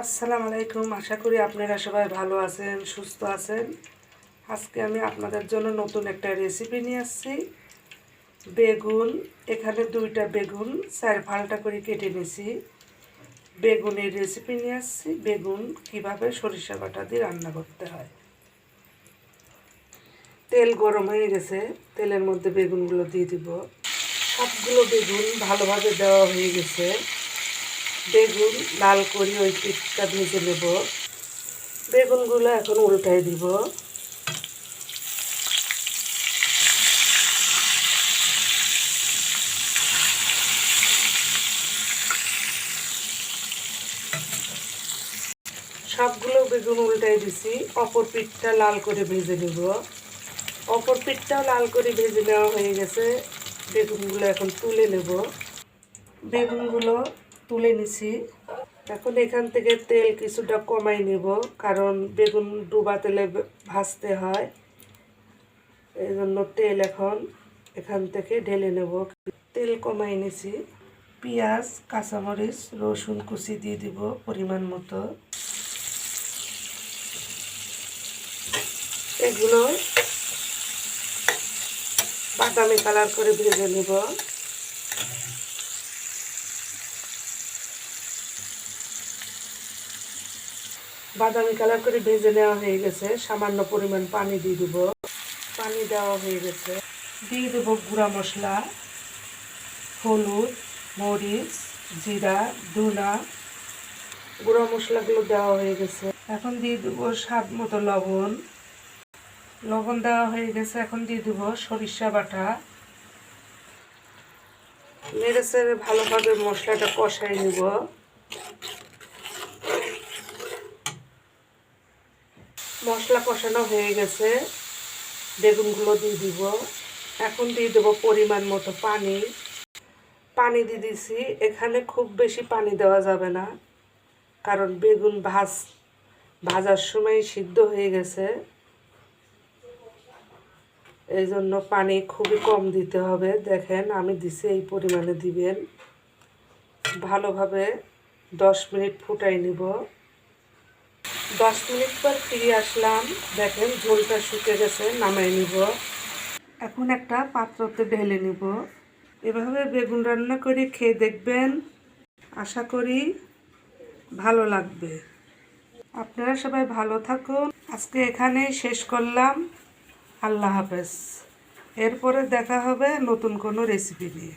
আসসালামু আলাইকুম। আশা করি আপনারা সবাই ভালো আছেন, সুস্থ আছেন। আজকে আমি আপনাদের জন্য নতুন একটা রেসিপি নিয়ে আসছি। বেগুন, এখানে 2টা বেগুন 4 ফালটা করে কেটে নিয়েছি। বেগুনের রেসিপি নিয়ে আসছি। বেগুন কিভাবে সরিষা বাটা দিয়ে রান্না করতে হয়। তেল গরম হয়ে গেছে, তেলের মধ্যে বেগুনগুলো দিয়ে দিব। সবগুলো বেগুন ভালোভাবে দেওয়া হয়ে গেছে। বেগুন লাল করে ওই পিঠটা ভেজে নেব। বেগুনগুলো এখন উল্টাই দিব। সবগুলো বেগুন উল্টাই দিছি। অপর পিঠটা লাল করে ভেজে নেব। অপর পিঠটাও লাল করে ভেজে নেওয়া হয়ে গেছে। বেগুনগুলো এখন তুলে নেব। বেগুনগুলো তুলে নিছি। এখন এখান থেকে তেল কিছুটা কমাই নেব, কারণ বেগুন ডুবা তেলে ভাজতে হয়। এই জন্য তেল এখন এখান থেকে ঢেলে নেব। তেল কমাই নিছি। পেঁয়াজ, কাঁচামরিচ, রসুন কুচি দিয়ে দিব পরিমাণ মতো। এগুলো বাদামি কালার করে ভেজে নেব। বাদামি কালার করে ভেজে নেওয়া হয়ে গেছে। সামান্য পরিমাণ পানি দিয়ে দেব। পানি দেওয়া হয়ে গেছে। দিয়ে দেবো গুঁড়া মশলা, হলুদ, মরিচ, জিরা, ধনা। গুঁড়া মশলাগুলো দেওয়া হয়ে গেছে। এখন দিয়ে দেবো স্বাদ মতো লবণ। লবণ দেওয়া হয়ে গেছে। এখন দিয়ে দেবো সরিষা বাটা। নেড়ে চেড়ে ভালোভাবে মশলাটা কষাই নেব। মশলা কষানো হয়ে গেছে। বেগুনগুলো দিয়ে দিব। এখন দিয়ে দেবো পরিমাণ মতো পানি। পানি দিয়ে দিছি। এখানে খুব বেশি পানি দেওয়া যাবে না, কারণ বেগুন ভাজার সময় সিদ্ধ হয়ে গেছে। এই জন্য পানি খুবই কম দিতে হবে। দেখেন আমি দিছি, এই পরিমাণে দিবেন। ভালোভাবে 10 মিনিট ফুটাই নিব। 10 মিনিট পর ফিরে আসলাম। দেখেন ঝোলটা শুকে গেছে, নামাই নিব। এখন একটা পাত্রতে ঢেলে নিব। এভাবে বেগুন রান্না করে খেয়ে দেখবেন, আশা করি ভালো লাগবে। আপনারা সবাই ভালো থাকুন। আজকে এখানেই শেষ করলাম। আল্লাহ হাফেজ। এরপরে দেখা হবে নতুন কোনো রেসিপি নিয়ে।